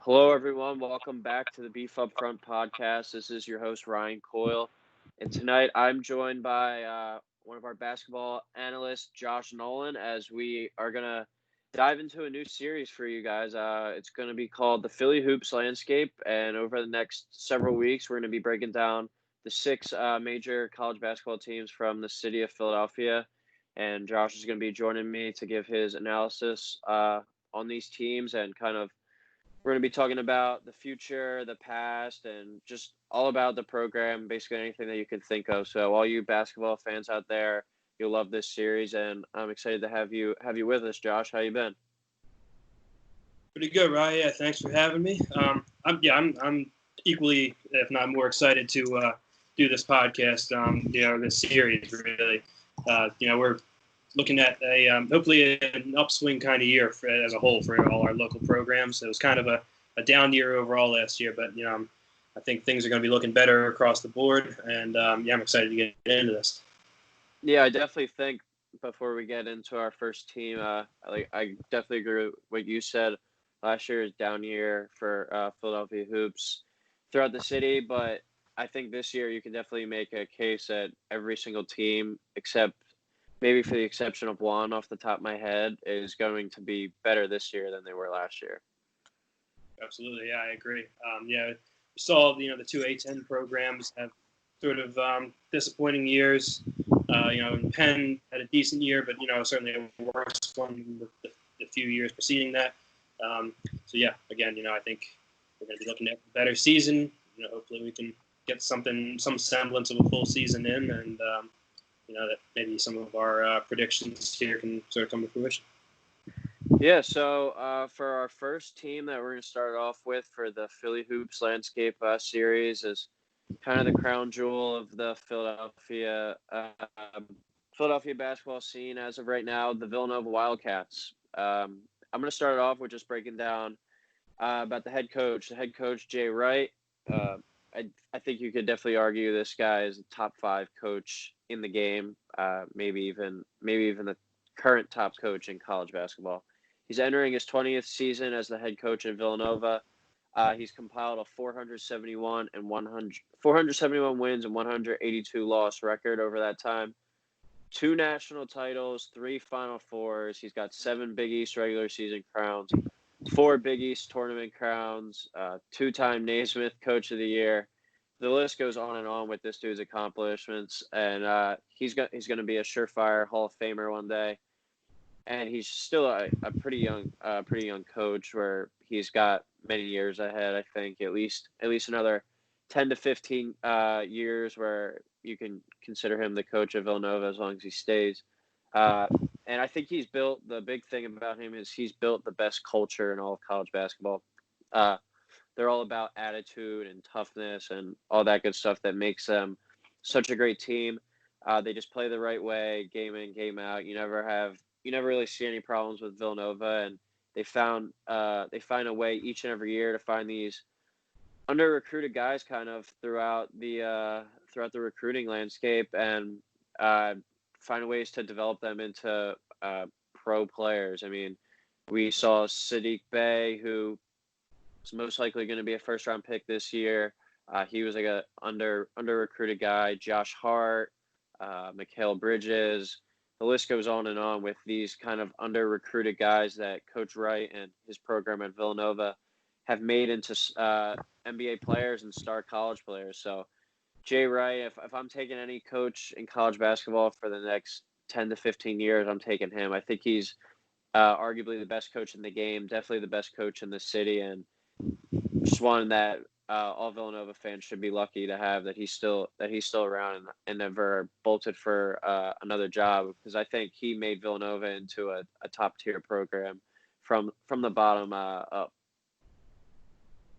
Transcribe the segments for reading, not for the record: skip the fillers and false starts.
Hello, everyone. Welcome back to the Beef Up Front podcast. This is your host, Ryan Coyle. And tonight I'm joined by one of our basketball analysts, Josh Nolan, as we are going to dive into a new series for you guys. It's going to be called the Philly Hoops Landscape. And over the next several weeks, we're going to be breaking down the six major college basketball teams from the city of Philadelphia. And Josh is going to be joining me to give his analysis on these teams and we're going to be talking about the future, the past, and just all about the program, basically anything that you can think of. So all you basketball fans out there, you'll love this series, and I'm excited to have you with us, Josh. How you been? Pretty good, Ryan. Yeah, thanks for having me. I'm equally, if not more, excited to do this podcast. This series really. We're looking at a hopefully an upswing kind of year as a whole for all our local programs. It was kind of a down year overall last year, but I think things are going to be looking better across the board, and I'm excited to get into this. Yeah, I definitely think before we get into our first team, I definitely agree with what you said. Last year is down year for Philadelphia hoops throughout the city, but I think this year you can definitely make a case that every single team, except maybe for the exception of one off the top of my head, is going to be better this year than they were last year. Absolutely, yeah, I agree. We saw the two A10 programs have sort of disappointing years. Penn had a decent year, but certainly a worse one with the few years preceding that. I think we're going to be looking at a better season. Hopefully we can get some semblance of a full season in, and that maybe some of our predictions here can sort of come to fruition. Yeah, so for our first team that we're going to start off with for the Philly Hoops Landscape series is kind of the crown jewel of the Philadelphia basketball scene as of right now, the Villanova Wildcats. I'm going to start off with just breaking down about the head coach. The head coach, Jay Wright. I think you could definitely argue this guy is a top 5 coach in the game, maybe even the current top coach in college basketball. He's entering his 20th season as the head coach in Villanova. He's compiled a 471 wins and 182 loss record over that time. 2 national titles, 3 Final Fours. He's got 7 Big East regular season crowns, 4 Big East tournament crowns, 2-time Naismith Coach of the Year. The list goes on and on with this dude's accomplishments, and he's going to be a surefire Hall of Famer one day. And he's still a pretty young coach, where he's got many years ahead. I think at least another 10 to 15 years where you can consider him the coach of Villanova as long as he stays. And I think the big thing about him is he's built the best culture in all of college basketball. They're all about attitude and toughness and all that good stuff that makes them such a great team. They just play the right way, game in, game out. You never really see any problems with Villanova, and they find a way each and every year to find these under-recruited guys kind of throughout the recruiting landscape, and find ways to develop them into pro players. I mean, we saw Sadiq Bey, who is most likely going to be a first-round pick this year. He was like a under-recruited guy. Josh Hart, Mikal Bridges. The list goes on and on with these kind of under-recruited guys that Coach Wright and his program at Villanova have made into NBA players and star college players. So Jay Wright, if I'm taking any coach in college basketball for the next 10 to 15 years, I'm taking him. I think he's arguably the best coach in the game, definitely the best coach in the city, and just one that all Villanova fans should be lucky to have, that he's still around and never bolted for another job, because I think he made Villanova into a top tier program from the bottom up.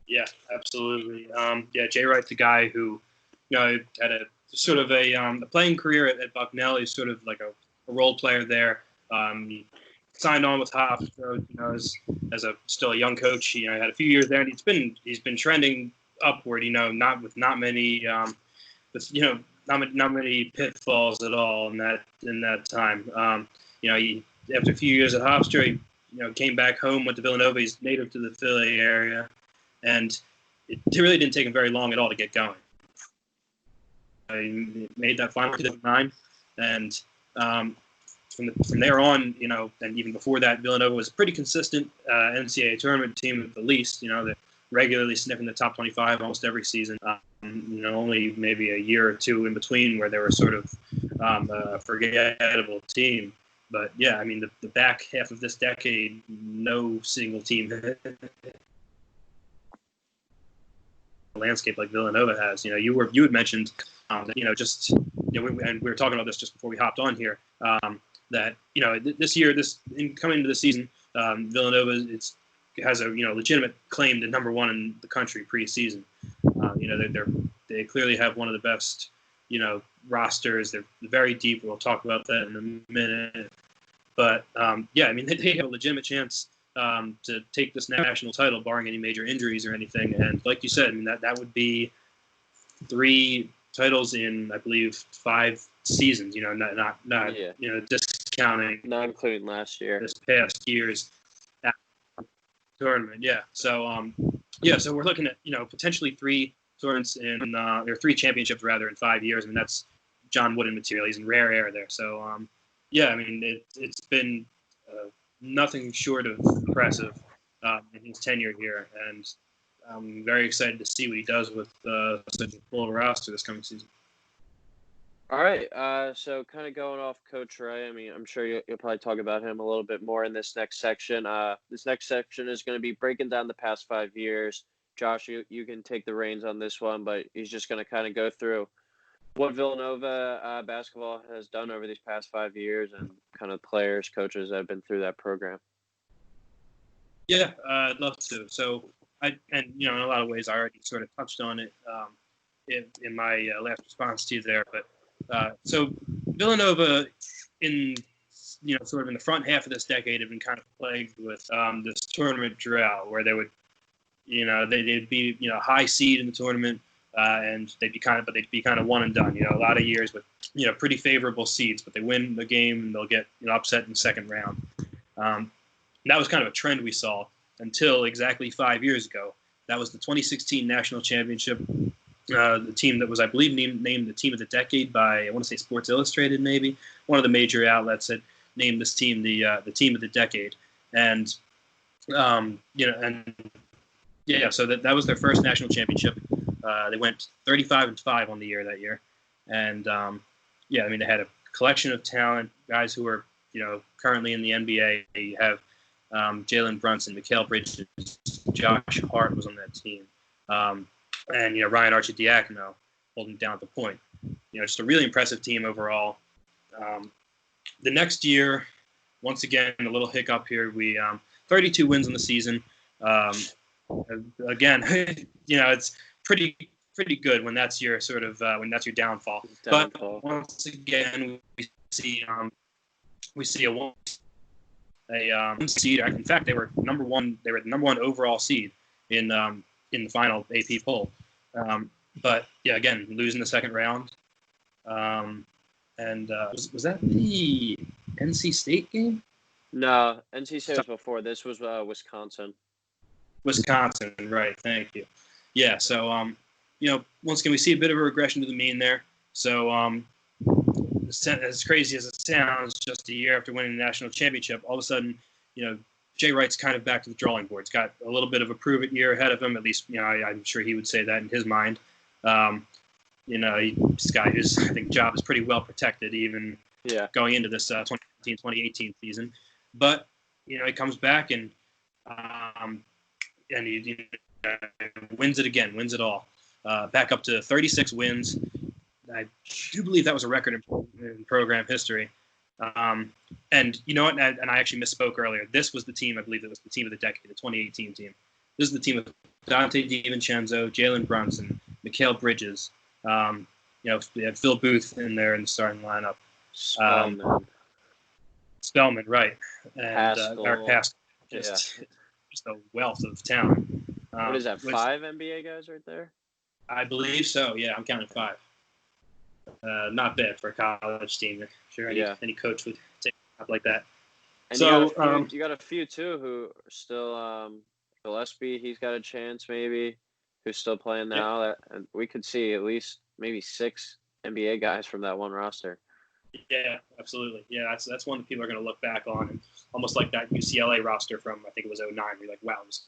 Yeah, absolutely. Jay Wright's a guy who had a sort of a playing career at Bucknell. He's sort of like a role player there. He signed on with Hofstra, as a still a young coach. He had a few years there, and he's been trending upward. Not many pitfalls at all in that time. He, after a few years at Hofstra, he came back home, went to Villanova. He's native to the Philly area, And it really didn't take him very long at all to get going. He made that final 2009, and from there on, and even before that, Villanova was a pretty consistent NCAA tournament team at the least. They're regularly sniffing the top 25 almost every season. Only maybe a year or two in between where they were sort of a forgettable team. But yeah, I mean, the back half of this decade, no single team landscape like Villanova has. You had mentioned and we were talking about this just before we hopped on here. That this year, coming into the season, Villanova has a legitimate claim to number one in the country preseason. They clearly have one of the best rosters. They're very deep. We'll talk about that in a minute. But they have a legitimate chance to take this national title, barring any major injuries or anything. And like you said, that would be 3 titles in, I believe, 5 seasons. Not discounting, not including last year, this past year's tournament. Yeah. So so we're looking at potentially 3 tournaments or 3 championships rather in 5 years. That's John Wooden material. He's in rare air there. So it's been nothing short of impressive in his tenure here, and I'm very excited to see what he does with such a full roster this coming season. All right, so kind of going off Coach Wright, I'm sure you'll probably talk about him a little bit more in this next section. This next section is going to be breaking down the past 5 years. Josh, you can take the reins on this one, but he's just going to kind of go through what Villanova basketball has done over these past 5 years and kind of players, coaches that have been through that program. Yeah, I'd love to. So, in a lot of ways, I already sort of touched on it in my last response to you there. But so Villanova, sort of in the front half of this decade, have been kind of plagued with this tournament drought, where they would, they'd be high seed in the tournament, and they'd be kind of one and done. A lot of years with pretty favorable seeds, but they win the game and they'll get upset in the second round. That was kind of a trend we saw until exactly 5 years ago. That was the 2016 national championship. The team that was, I believe, named the team of the decade by, I want to say, Sports Illustrated, maybe one of the major outlets that named this team the team of the decade. And so that was their first national championship. They went 35-5 on the year that year, and they had a collection of talent, guys who are currently in the NBA. You have Jalen Brunson, Mikal Bridges, Josh Hart was on that team, and Ryan Arcidiacono holding down at the point. Just a really impressive team overall. The next year, once again, a little hiccup here. We 32 wins in the season. Again, it's pretty good when that's your sort of when that's your downfall. But once again, we see a one seed. In fact, they were number one. They were the number 1 overall seed in the final AP poll. But yeah, again, losing the second round. Was that the NC State game? No, NC State was before. This was Wisconsin. Wisconsin, right? Thank you. Yeah. So once again, we see a bit of a regression to the mean there. So as crazy as it sounds, just a year after winning the national championship, all of a sudden, Jay Wright's kind of back to the drawing board. He's got a little bit of a prove-it year ahead of him. At least, I'm sure he would say that in his mind. This guy whose, I think, job is pretty well protected, even going into this 2017-2018 season. But he comes back and he wins it again, wins it all. Back up to 36 wins. I do believe that was a record in program history. And you know what? And I actually misspoke earlier. This was the team, I believe that was the team of the decade, the 2018 team. This is the team of Dante DiVincenzo, Jalen Brunson, Mikal Bridges. We had Phil Booth in there in the starting lineup. Spellman, right. And Eric Paschal. Just a wealth of talent. What is that, 5 NBA guys right there? I believe so, yeah. I'm counting 5. Not bad for a college team. I'm sure any coach would take it up like that. And so you got a few too who are still Gillespie, he's got a chance maybe, who's still playing now. And we could see at least maybe 6 NBA guys from that one roster. Yeah, absolutely. Yeah, that's one that people are going to look back on, and almost like that UCLA roster from, I think it was 09. You're like, wow, it was,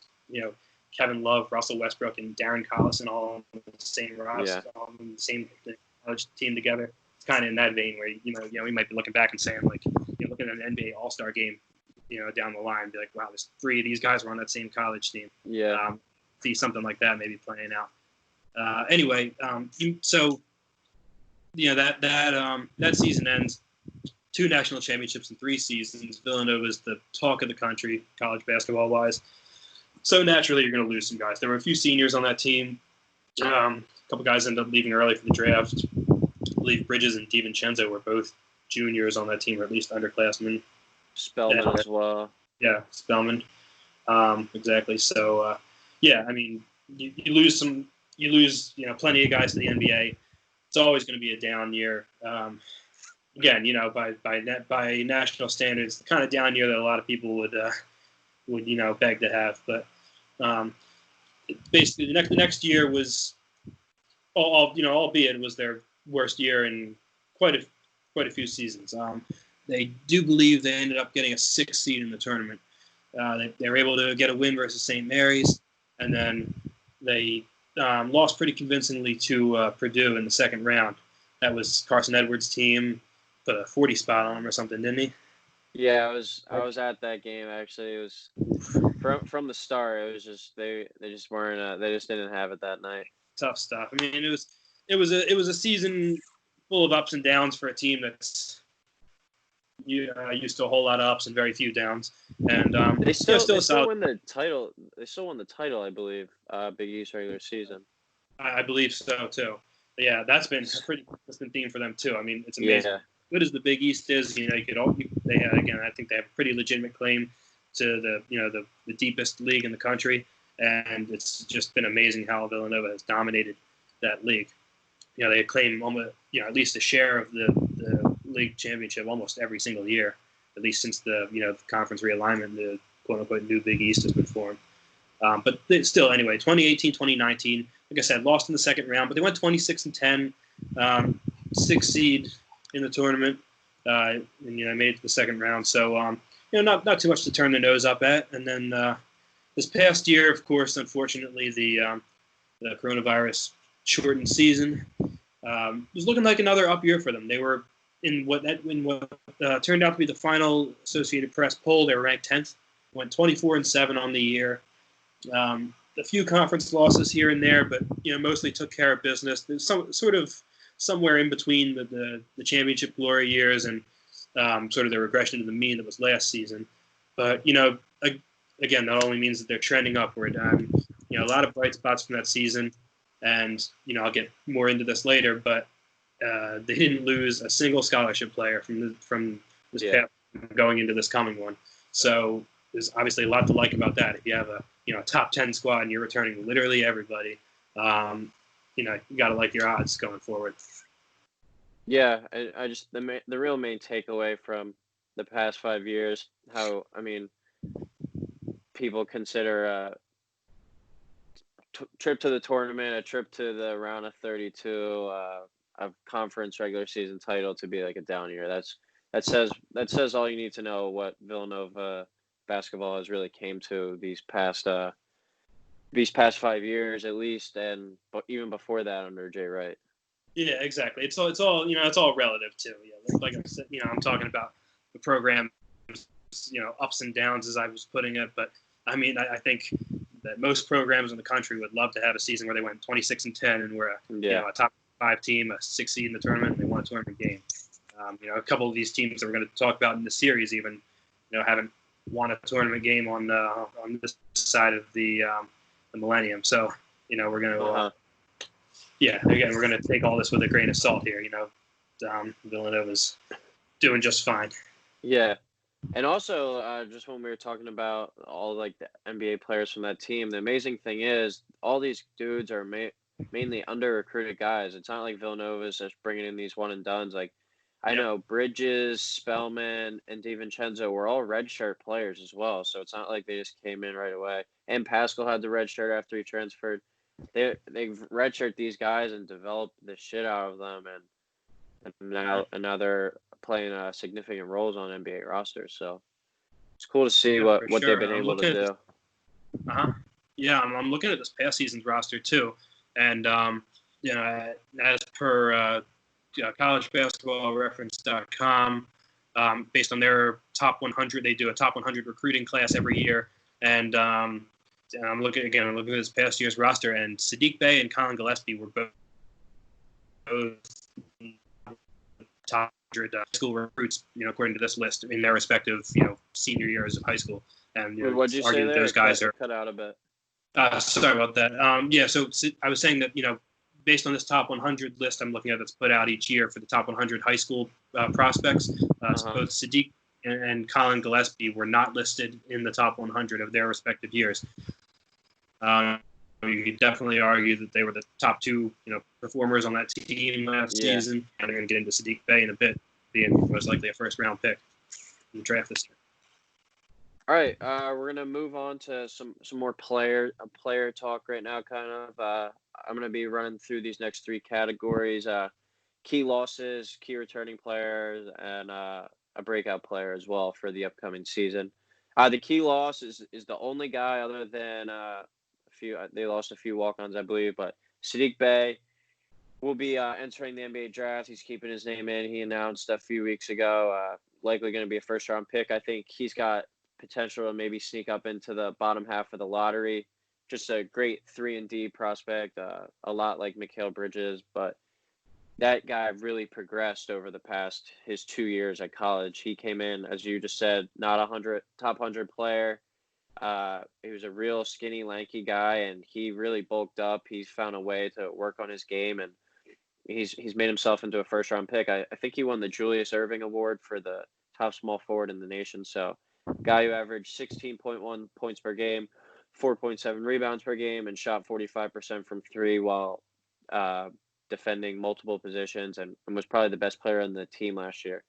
Kevin Love, Russell Westbrook, and Darren Collison all on the same roster, all on the same college team together. It's kind of in that vein where we might be looking back and saying like, looking at an NBA All-Star game, down the line, be like, wow, there's 3 of these guys were on that same college team. Yeah. See something like that maybe playing out. Anyway, so that season ends. 2 national championships in 3 seasons. Villanova is the talk of the country, college basketball wise. So naturally, you're going to lose some guys. There were a few seniors on that team. A couple guys ended up leaving early for the draft. I believe Bridges and DiVincenzo were both juniors on that team, or at least underclassmen. Spellman as well. Yeah, Spellman. Exactly. So, I mean, you lose plenty of guys to the NBA. It's always going to be a down year. Again, by national standards, the kind of down year that a lot of people would beg to have. But basically, the next year was, albeit it was their worst year in quite a few seasons. They do believe they ended up getting a 6th seed in the tournament. They were able to get a win versus St. Mary's, and then they lost pretty convincingly to Purdue in the second round. That was Carson Edwards' team, put a 40 spot on him or something, didn't he? Yeah, I was at that game actually. It was from the start. It was just they just weren't they just didn't have it that night. Tough stuff. I mean, it was a season full of ups and downs for a team that's used to a whole lot of ups and very few downs. And they still win the title. They still won the title, I believe. Big East regular season. I believe so too. But yeah, that's been a pretty consistent theme for them too. I mean, it's amazing. Yeah. Good as the Big East is, I think they have a pretty legitimate claim to the deepest league in the country, and it's just been amazing how Villanova has dominated that league. They claim almost at least a share of the league championship almost every single year, at least since the conference realignment, the quote unquote new Big East has been formed. But still, anyway, 2018, 2019, like I said, lost in the second round, but they went 26-10, 6th seed in the tournament, and made it to the second round. So not too much to turn their nose up at. And then this past year, of course, unfortunately, the coronavirus shortened season was looking like another up year for them. They were in what turned out to be the final Associated Press poll. They were ranked 10th, went 24-7 on the year. A few conference losses here and there, but mostly took care of business. There's sort of somewhere in between the championship glory years and sort of the regression to the mean that was last season. But again, that only means that they're trending upward. A lot of bright spots from that season, and I'll get more into this later, but they didn't lose a single scholarship player from this past going into this coming one. So there's obviously a lot to like about that. If you have a top 10 squad and you're returning literally everybody, you got to like your odds going forward. Yeah, I just the real main takeaway from the past 5 years, people consider a trip to the tournament, a trip to the round of 32, a conference regular season title to be like a down year. That says all you need to know what Villanova basketball has really came to these past 5 years at least, but even before that under Jay Wright. Yeah, exactly. It's all relative too. Yeah, like I said, I'm talking about the program, ups and downs as I was putting it. But I mean, I think that most programs in the country would love to have a season where they went 26-10 and were a top 5 team, a 6th seed in the tournament, and they won a tournament game. A couple of these teams that we're going to talk about in the series even, haven't won a tournament game on this side of the millennium. So, we're going to, again, we're going to take all this with a grain of salt here. Villanova's doing just fine. Yeah. And also, just when we were talking about all like the NBA players from that team, the amazing thing is all these dudes are mainly under-recruited guys. It's not like Villanova's just bringing in these one-and-dones. Like, I know Bridges, Spellman, and DiVincenzo were all redshirt players as well, so it's not like they just came in right away. and Pascal had the red shirt after he transferred. They've redshirt these guys and developed the shit out of them, and now they're playing significant roles on NBA rosters. So it's cool to see what they've been able to do. Yeah, I'm looking at this past season's roster too, and as per collegebasketballreference.com, based on their top 100, they do a top 100 recruiting class every year, and I'm looking at this past year's roster, and Saddiq Bey and Colin Gillespie were both top 100 school recruits, according to this list, in their respective, senior years of high school. And what'd you say there? Those guys are cut out a bit. Sorry about that. So I was saying that based on this top 100 list I'm looking at that's put out each year for the top 100 high school prospects, both Saddiq and Colin Gillespie were not listed in the top 100 of their respective years. You could definitely argue that they were the top two, performers on that team last season. And they're going to get into Saddiq Bey in a bit, being most likely a first-round pick in the draft this year. All right, we're gonna move on to some more player talk right now. Kind of, I'm gonna be running through these next three categories: key losses, key returning players, and a breakout player as well for the upcoming season. The key loss is the only guy other than they lost a few walk-ons, I believe, but Saddiq Bey will be entering the NBA draft. He's keeping his name in. He announced a few weeks ago, likely going to be a first-round pick. I think he's got potential to maybe sneak up into the bottom half of the lottery. Just a great 3-and-D prospect, a lot like Mikal Bridges, but that guy really progressed over his 2 years at college. He came in, as you just said, not top 100 player. He was a real skinny, lanky guy, and he really bulked up. He's found a way to work on his game, and he's made himself into a first-round pick. I think he won the Julius Erving Award for the top small forward in the nation. So guy who averaged 16.1 points per game, 4.7 rebounds per game, and shot 45% from three while defending multiple positions, and was probably the best player on the team last year.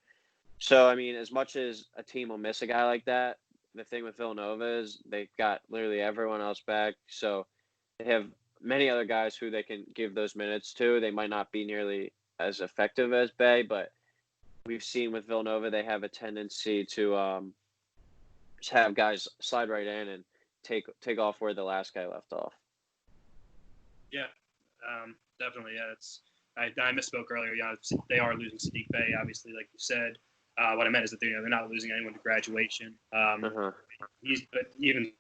So, I mean, as much as a team will miss a guy like that, the thing with Villanova is they've got literally everyone else back. So they have many other guys who they can give those minutes to. They might not be nearly as effective as Bey, but we've seen with Villanova they have a tendency to just have guys slide right in and take off where the last guy left off. Yeah, definitely. Yeah, I misspoke earlier. Yeah, they are losing Saddiq Bey, obviously, like you said. What I meant is that they're not losing anyone to graduation. He's even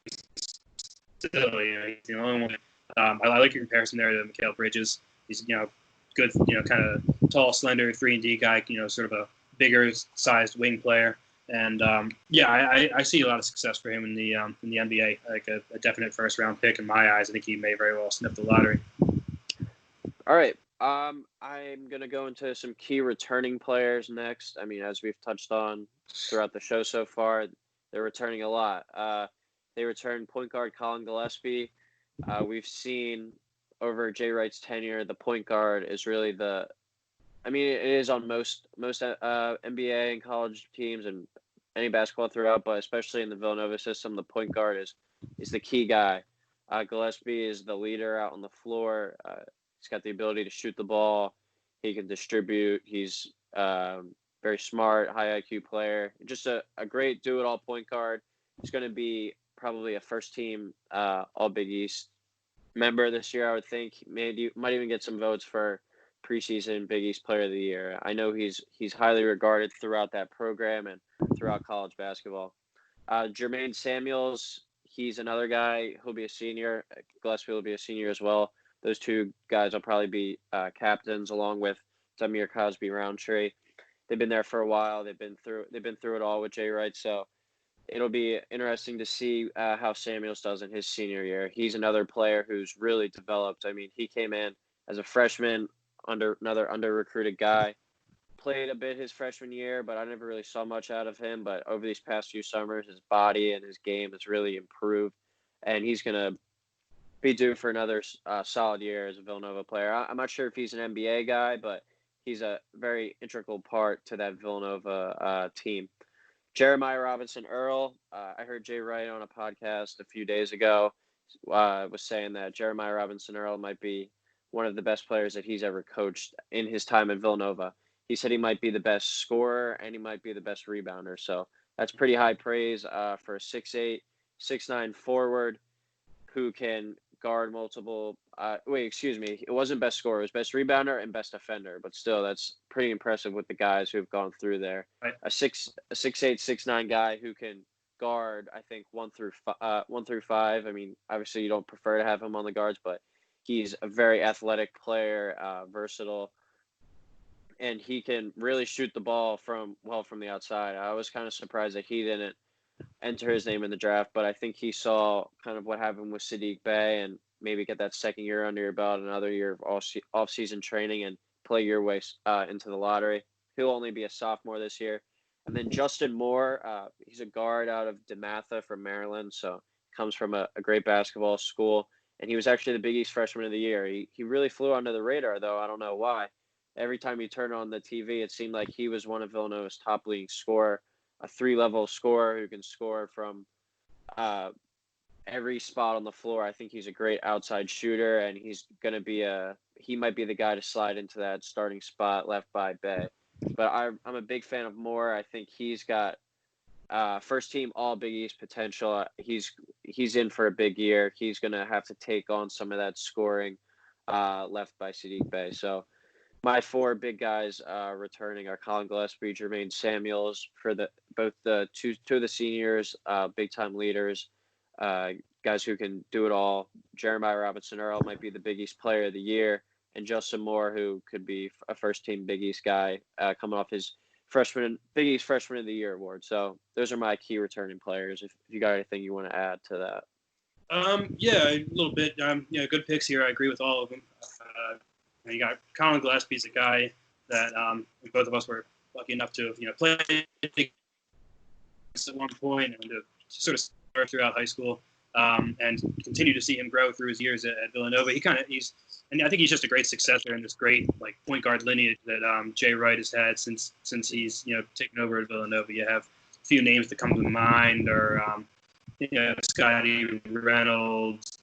still, he's the only one. I like your comparison there to Mikal Bridges. He's good, kind of tall, slender, 3-and-D guy. Sort of a bigger sized wing player. And I see a lot of success for him in the NBA, like a definite first round pick in my eyes. I think he may very well sniff the lottery. All right. I'm going to go into some key returning players next. I mean, as we've touched on throughout the show so far, they're returning a lot. They returned point guard Colin Gillespie. We've seen over Jay Wright's tenure, the point guard is really it is on most NBA and college teams and any basketball throughout, but especially in the Villanova system, the point guard is the key guy. Gillespie is the leader out on the floor. He's got the ability to shoot the ball. He can distribute. He's very smart, high IQ player. Just a great do-it-all point guard. He's going to be probably a first-team All Big East member this year, I would think. Maybe might even get some votes for preseason Big East Player of the Year. I know he's highly regarded throughout that program and throughout college basketball. Jermaine Samuels, he's another guy. He'll be a senior. Gillespie will be a senior as well. Those two guys will probably be captains along with Zamir Cosby Roundtree. They've been there for a while. They've been through it all with Jay Wright. So it'll be interesting to see how Samuels does in his senior year. He's another player who's really developed. I mean, he came in as a freshman, another under-recruited guy. Played a bit his freshman year, but I never really saw much out of him. But over these past few summers, his body and his game has really improved, and he's going to be due for another solid year as a Villanova player. I'm not sure if he's an NBA guy, but he's a very integral part to that Villanova team. Jeremiah Robinson Earl, I heard Jay Wright on a podcast a few days ago. was saying that Jeremiah Robinson-Earl might be one of the best players that he's ever coached in his time at Villanova. He said he might be the best scorer and he might be the best rebounder. So that's pretty high praise for a 6'8", 6'9" forward who can guard multiple. It wasn't best scorer. It was best rebounder and best defender. But still, that's pretty impressive with the guys who've gone through there. Right. A 6'8", 6'9" guy who can guard, I think, 1 through 5. I mean, obviously you don't prefer to have him on the guards, but he's a very athletic player, versatile, and he can really shoot the ball from the outside. I was kind of surprised that he didn't enter his name in the draft, but I think he saw kind of what happened with Sadiq Bey and maybe get that second year under your belt, another year of off-season training, and play your way into the lottery. He'll only be a sophomore this year. And then Justin Moore, he's a guard out of DeMatha from Maryland, so comes from a great basketball school. And he was actually the Big East Freshman of the Year. He really flew under the radar, though. I don't know why. Every time you turn on the TV, it seemed like he was one of Villanova's top leading scorer, a 3-level scorer who can score from every spot on the floor. I think he's a great outside shooter, and he's going to be he might be the guy to slide into that starting spot left by Bey. But I'm a big fan of Moore. I think he's got first team all Big East potential. He's in for a big year. He's going to have to take on some of that scoring left by Sadiq Bey. So my 4 big guys returning are Colin Gillespie, Jermaine Samuels for both the two of the seniors, big time leaders, guys who can do it all. Jeremiah Robinson-Earl might be the Big East Player of the Year, and Justin Moore, who could be a first team Big East guy coming off his Big East Freshman of the Year award. So those are my key returning players. If you got anything you want to add to that. Yeah, a little bit. Good picks here. I agree with all of them. You got Colin Gillespie, is a guy that both of us were lucky enough to play at one point and to sort of start throughout high school, and continue to see him grow through his years at Villanova. And I think he's just a great successor in this great point guard lineage that Jay Wright has had since he's taken over at Villanova. You have a few names that come to mind, or Scotty Reynolds,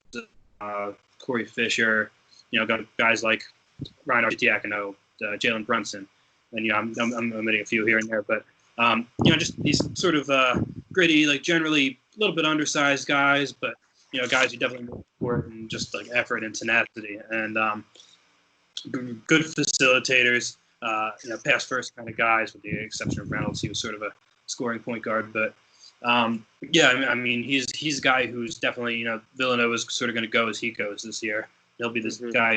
Corey Fisher, guys like Ryan Arcidiacono, Jalen Brunson, and I'm omitting a few here and there, but just these sort of gritty, generally a little bit undersized guys, but guys who definitely move forward and just effort and tenacity, and good facilitators, pass first kind of guys, with the exception of Reynolds. He was sort of a scoring point guard, but he's a guy who's definitely Villanova's sort of going to go as he goes this year. He'll be this guy,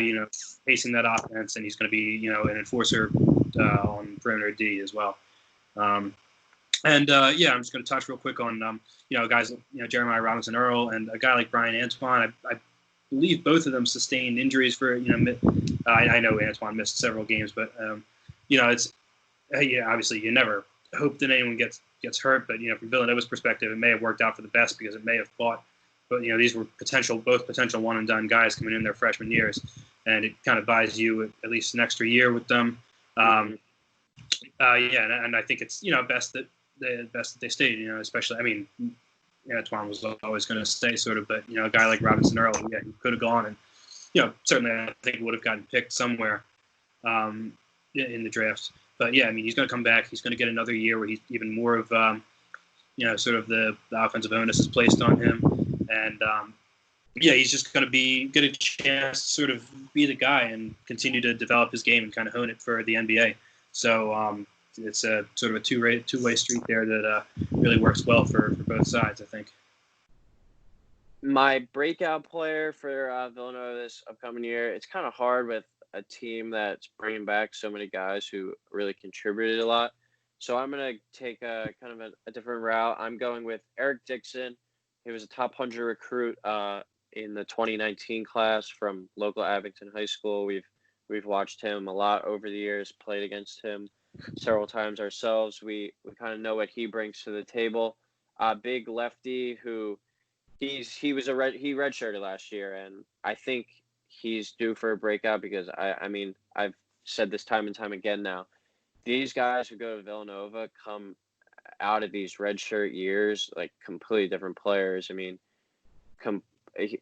pacing that offense, and he's going to be, an enforcer on perimeter D as well. I'm just going to touch real quick on, guys, Jeremiah Robinson-Earl and a guy like Brian Antoine. I believe both of them sustained injuries for, I know Antoine missed several games, but, obviously you never hope that anyone gets hurt, but, from Villanova's perspective, it may have worked out for the best because it may have fought. But, these were both potential one-and-done guys coming in their freshman years, and it kind of buys you at least an extra year with them. And I think it's, best that they stayed, especially, Antoine was always going to stay sort of, but, a guy like Robinson-Earl, he could have gone, and, certainly I think would have gotten picked somewhere in the draft. But, he's going to come back. He's going to get another year where he's even more of, sort of the offensive onus is placed on him. And, he's just going to get a chance to sort of be the guy and continue to develop his game and kind of hone it for the NBA. So it's a sort of a two-way street there that really works well for both sides, I think. My breakout player for Villanova this upcoming year, it's kind of hard with a team that's bringing back so many guys who really contributed a lot. So I'm going to take a kind of a different route. I'm going with Eric Dixon. He was a top 100 recruit in the 2019 class from local Abington High School. We've watched him a lot over the years, played against him several times ourselves. We kind of know what he brings to the table. Big lefty who he redshirted last year, and I think he's due for a breakout because I've said this time and time again now. These guys who go to Villanova come out of these redshirt years like completely different players.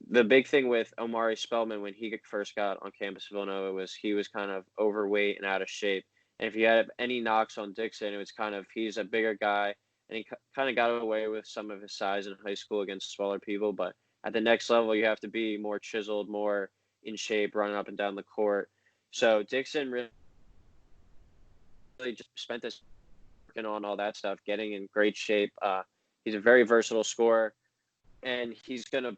the big thing with Omari Spellman when he first got on campus at Villanova was he was kind of overweight and out of shape. And if you had any knocks on Dixon, it was kind of he's a bigger guy, and he kind of got away with some of his size in high school against smaller people. But at the next level, you have to be more chiseled, more in shape, running up and down the court. So Dixon really just spent this working on all that stuff, getting in great shape. He's a very versatile scorer, and he's going to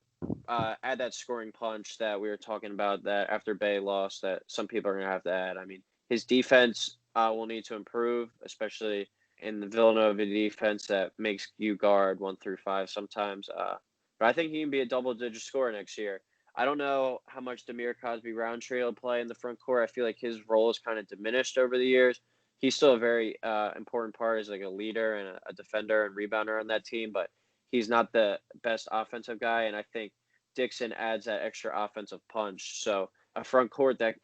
add that scoring punch that we were talking about that after Bay lost that some people are going to have to add. I mean, his defense will need to improve, especially in the Villanova defense that makes you guard 1 through 5 sometimes. But I think he can be a double-digit scorer next year. I don't know how much Demir Cosby-Roundtree will play in the front court. I feel like his role is kind of diminished over the years. He's still a very important part as like a leader and a defender and rebounder on that team, but he's not the best offensive guy, and I think Dixon adds that extra offensive punch. So a front court that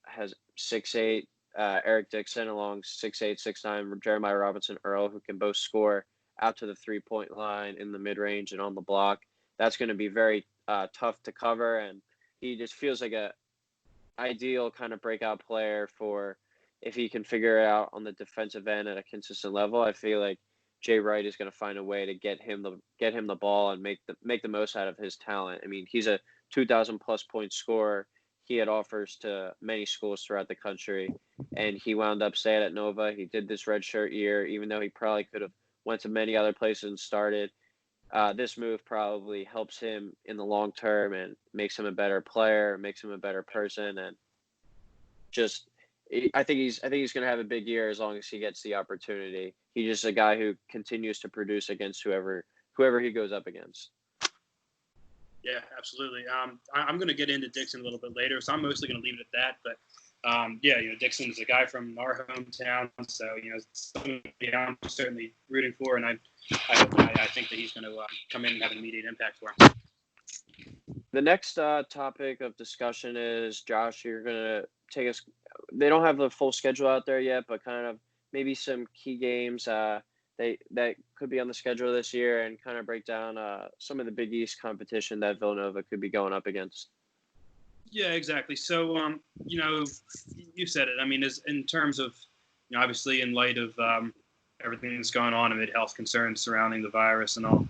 has 6'8", Eric Dixon along 6'8", 6'9", Jeremiah Robinson Earl, who can both score out to the three-point line in the mid-range and on the block. That's going to be very tough to cover, and he just feels like a ideal kind of breakout player for if he can figure it out on the defensive end at a consistent level. I feel like Jay Wright is going to find a way to get him the ball and make the most out of his talent. I mean, he's a 2,000-plus point scorer. He had offers to many schools throughout the country, and he wound up staying at Nova. He did this redshirt year, even though he probably could have went to many other places and started. This move probably helps him in the long term and makes him a better player, makes him a better person, and just I think he's going to have a big year as long as he gets the opportunity. He's just a guy who continues to produce against whoever he goes up against. Yeah, absolutely. I'm going to get into Dixon a little bit later, so I'm mostly going to leave it at that. But yeah, Dixon is a guy from our hometown, so somebody I'm certainly rooting for, and I think that he's going to come in and have an immediate impact for him. The next topic of discussion is, Josh, you're going to take us. They don't have the full schedule out there yet, but kind of maybe some key games that could be on the schedule this year, and kind of break down some of the Big East competition that Villanova could be going up against. Yeah, exactly. So, you said it. I mean, in terms of, obviously in light of everything that's going on amid health concerns surrounding the virus and all,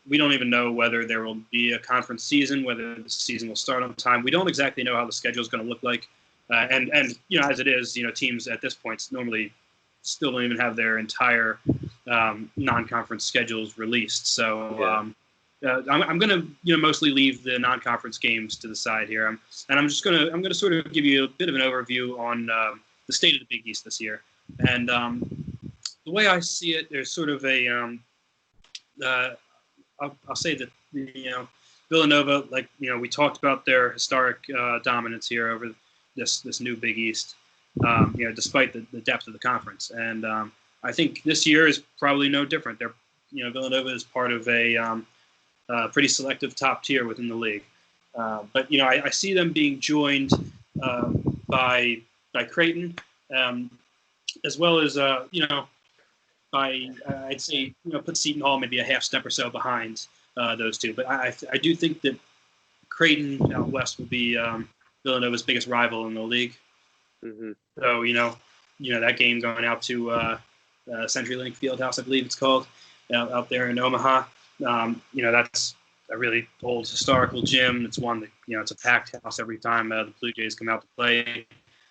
we don't even know whether there will be a conference season, whether the season will start on time. We don't exactly know how the schedule is going to look like. And as it is, teams at this point normally still don't even have their entire non-conference schedules released. So I'm going to mostly leave the non-conference games to the side here. I'm going to sort of give you a bit of an overview on the state of the Big East this year. And the way I see it, there's sort of a I'll say that Villanova, like we talked about their historic dominance here over this new Big East, despite the depth of the conference. And I think this year is probably no different. Villanova is part of a pretty selective top tier within the league. But I see them being joined by Creighton, as well as by I'd say put Seton Hall maybe a half step or so behind those two. But I do think that Creighton out west will be Villanova's biggest rival in the league. Mm-hmm. So that game going out to CenturyLink Fieldhouse, I believe it's called, out there in Omaha. That's a really old historical gym. It's one that it's a packed house every time the Blue Jays come out to play.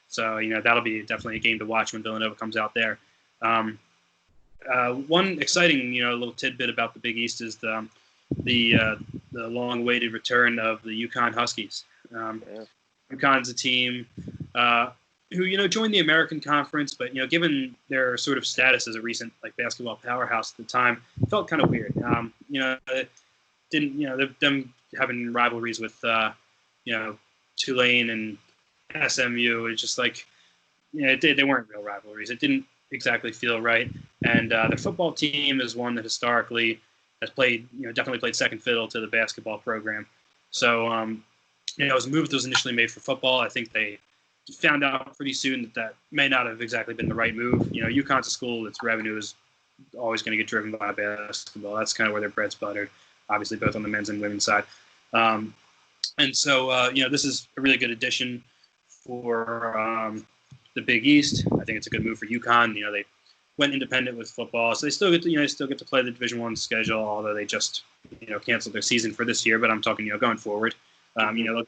So that'll be definitely a game to watch when Villanova comes out there. One exciting little tidbit about the Big East is the long-awaited return of the UConn Huskies. UConn's a team who joined the American Conference, but given their sort of status as a recent basketball powerhouse at the time, it felt kind of weird. Them having rivalries with Tulane and SMU, it's just they weren't real rivalries. It didn't exactly feel right. And the football team is one that historically has played, definitely played second fiddle to the basketball program. So, it was a move that was initially made for football. I think they found out pretty soon that may not have exactly been the right move. UConn's a school that's revenue is always going to get driven by basketball. That's kind of where their bread's buttered, obviously both on the men's and women's side. And so, this is a really good addition for the Big East. I think it's a good move for UConn. They went independent with football, so they still get to play the Division I schedule, although they just canceled their season for this year. But I'm talking going forward. They'll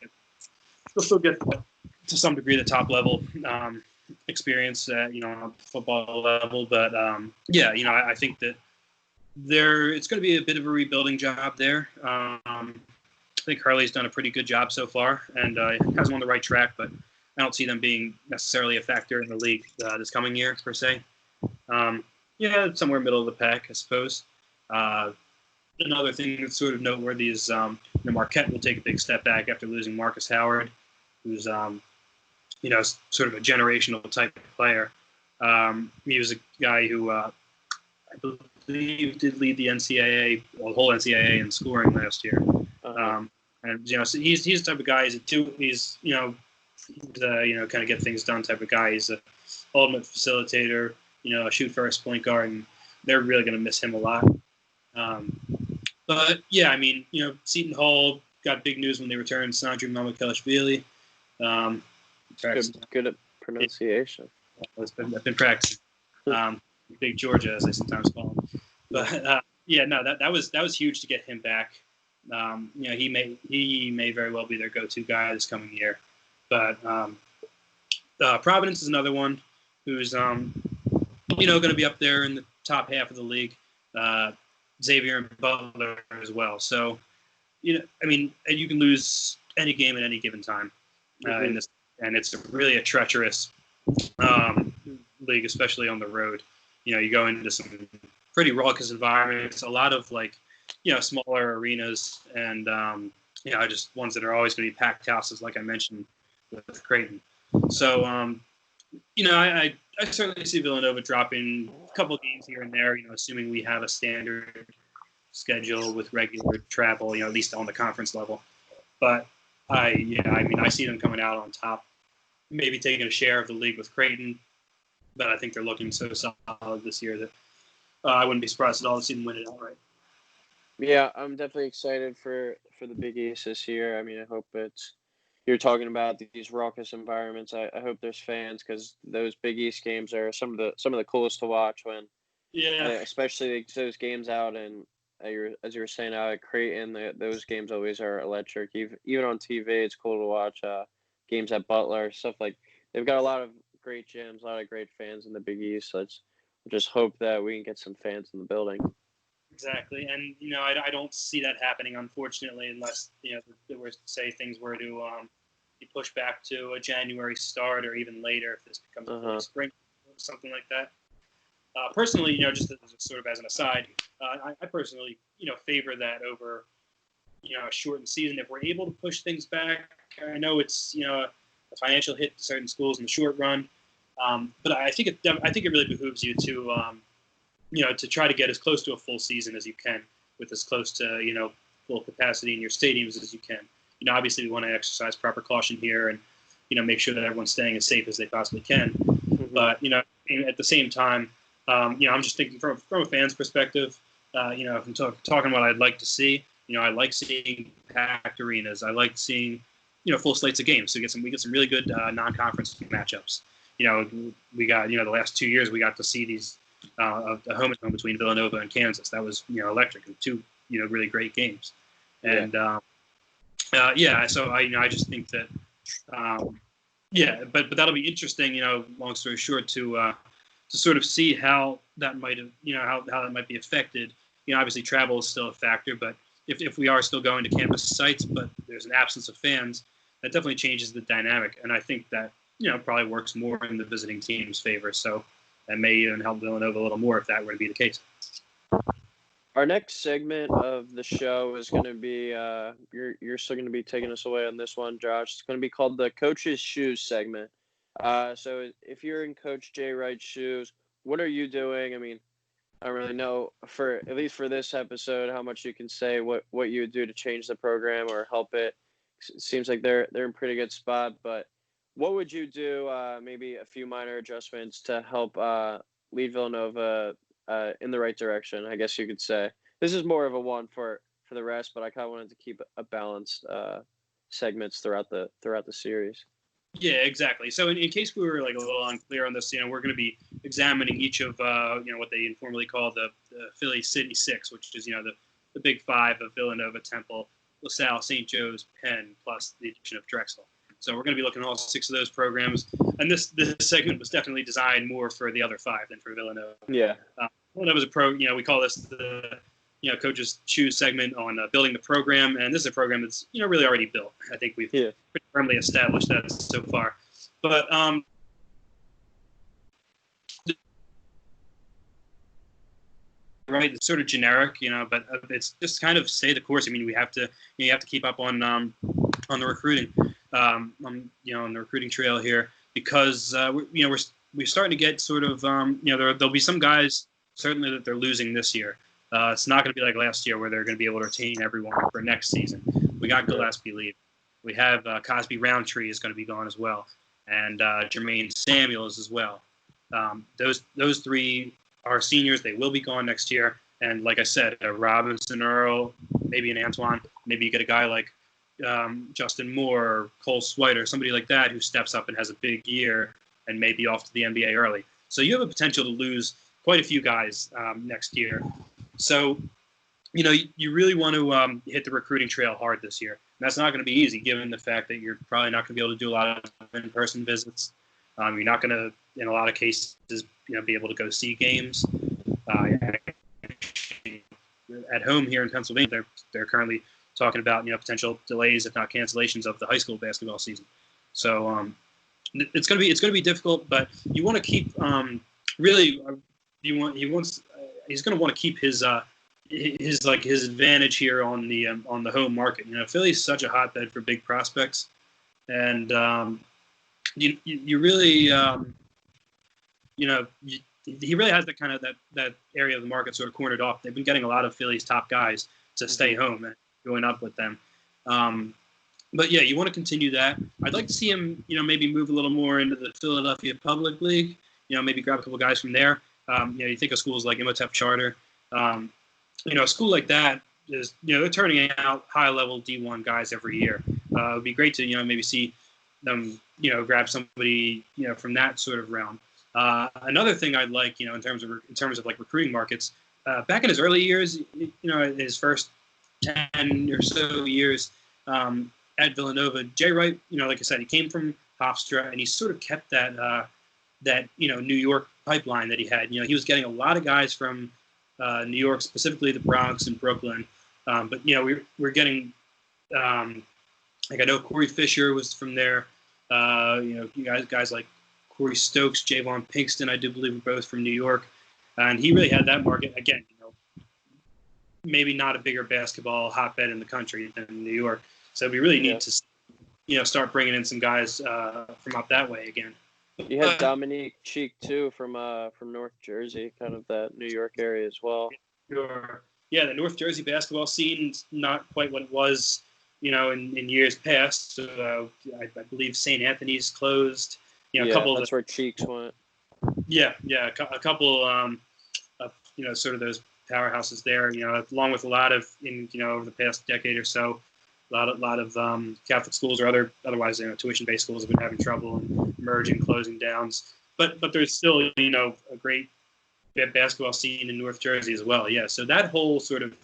still get to some degree the top level experience on the football level. But I think that it's going to be a bit of a rebuilding job there. I think Hurley's done a pretty good job so far and has them on the right track, but I don't see them being necessarily a factor in the league this coming year, per se. Somewhere middle of the pack, I suppose. Another thing that's sort of noteworthy is Marquette will take a big step back after losing Marcus Howard, who's sort of a generational type of player. He was a guy who I believe did lead the whole NCAA in scoring last year. So he's the type of guy. He's kind of get things done type of guy. He's a ultimate facilitator. A shoot first point guard, and they're really going to miss him a lot. Seton Hall got big news when they returned Sandro Mamukelashvili. Good at pronunciation. I've been practicing. Big Georgia, as I sometimes call him. But that was huge to get him back. He may very well be their go-to guy this coming year. But Providence is another one who's going to be up there in the top half of the league. Xavier and Butler as well. So you can lose any game at any given time in this, and it's really a treacherous league, especially on the road. You go into some pretty raucous environments, a lot of smaller arenas, and just ones that are always going to be packed houses, like I mentioned with Creighton. So I certainly see Villanova dropping a couple games here and there, assuming we have a standard schedule with regular travel, at least on the conference level. But I see them coming out on top, maybe taking a share of the league with Creighton. But I think they're looking so solid this year that I wouldn't be surprised at all to see them win it outright. Yeah, I'm definitely excited for the Big East this year. I hope you're talking about these raucous environments. I hope there's fans, because those Big East games are some of the coolest to watch especially those games out, and as you were saying out at Creighton, those games always are electric. Even on TV, it's cool to watch games at Butler, stuff like. They've got a lot of great gyms, a lot of great fans in the Big East. So let's just hope that we can get some fans in the building. Exactly, and I don't see that happening, unfortunately, unless things were to be pushed back to a January start or even later if this becomes a spring or something like that. Personally, just sort of as an aside, I personally favor that over a shortened season if we're able to push things back. I know it's a financial hit to certain schools in the short run, but I think it really behooves you to to try to get as close to a full season as you can, with as close to full capacity in your stadiums as you can. Obviously we want to exercise proper caution here and make sure that everyone's staying as safe as they possibly can. Mm-hmm. But at the same time, I'm just thinking from a fan's perspective. If I'm talking what I'd like to see, I like seeing packed arenas. I like seeing full slates of games. So we get some really good non-conference matchups. We got the last 2 years we got to see these a home and home between Villanova and Kansas. That was electric, and two really great games. And so I just think that but that'll be interesting. Long story short, to sort of see how that might have how that might be affected. Obviously travel is still a factor, but if we are still going to campus sites, but there's an absence of fans, that definitely changes the dynamic. And I think that probably works more in the visiting team's favor. So that may even help Villanova a little more if that were to be the case. Our next segment of the show is going to be you're still going to be taking us away on this one, Josh. It's going to be called the Coach's Shoes segment. So if you're in Coach Jay Wright's shoes, what are you doing? I don't really know, at least for this episode, how much you can say what you would do to change the program or help it. It seems like they're in a pretty good spot, but what would you do, maybe a few minor adjustments to help lead Villanova in the right direction, I guess you could say. This is more of a one for for the rest, but I kind of wanted to keep a balanced segments throughout the series. Yeah, exactly. So in case we were like a little unclear on this, we're going to be examining each of what they informally call the Philly City Six, which is the big five of Villanova, Temple, LaSalle, St. Joe's, Penn, plus the addition of Drexel. So we're going to be looking at all 6 of those programs, and this segment was definitely designed more for the other 5 than for Villanova. Yeah. Villanova is we call this the coaches choose segment on building the program, and this is a program that's really already built. I think we've pretty firmly established that so far. But right, it's sort of generic, but it's just kind of stay the course. I mean, we have to you have to keep up on the recruiting, on the recruiting trail here, because we're starting to get sort of there'll be some guys certainly that they're losing this year. It's not going to be like last year where they're going to be able to retain everyone for next season. We got Gillespie leaving. We have Cosby Roundtree is going to be gone as well, and Jermaine Samuels as well. Those 3 are seniors. They will be gone next year. And like I said, Robinson Earl, maybe an Antoine, maybe you get a guy like Justin Moore or Cole Switer, somebody like that who steps up and has a big year and may be off to the NBA early. So you have a potential to lose quite a few guys next year. So, you really want to hit the recruiting trail hard this year. And that's not going to be easy, given the fact that you're probably not going to be able to do a lot of in-person visits. You're not going to, in a lot of cases, be able to go see games. At home here in Pennsylvania, they're currently talking about potential delays, if not cancellations, of the high school basketball season. So it's going to be difficult, but you want to keep he's going to want to keep his advantage here on the home market. Philly's such a hotbed for big prospects, and you really he really has that area of the market sort of cornered off. They've been getting a lot of Philly's top guys to stay home and going up with them. But yeah, you want to continue that. I'd like to see him, maybe move a little more into the Philadelphia Public League. Maybe grab a couple guys from there. You think of schools like Imhotep Charter. A school like that is, they're turning out high-level D1 guys every year. It would be great to, maybe see them, grab somebody, from that sort of realm. Another thing I'd like, in terms of like recruiting markets, back in his early years, his first 10 or so years at Villanova, Jay Wright, like I said, he came from Hofstra, and he sort of kept that New York pipeline that he had. He was getting a lot of guys from New York, specifically the Bronx and Brooklyn. But we're getting like I know Corey Fisher was from there. Guys like Corey Stokes, Javon Pinkston, I do believe were both from New York, and he really had that market again. Maybe not a bigger basketball hotbed in the country than New York. So we really need to, start bringing in some guys from up that way again. You had Dominique Cheek too from North Jersey, kind of that New York area as well. Sure. Yeah, the North Jersey basketball scene's not quite what it was, in years past. So I believe St. Anthony's closed. A couple that's where Cheeks went. Yeah, a couple of sort of those powerhouses there. Along with a lot of over the past decade or so, a lot of Catholic schools or otherwise tuition-based schools have been having trouble and merging, closing downs. But there's still a great basketball scene in North Jersey as well. Yeah, so that whole sort of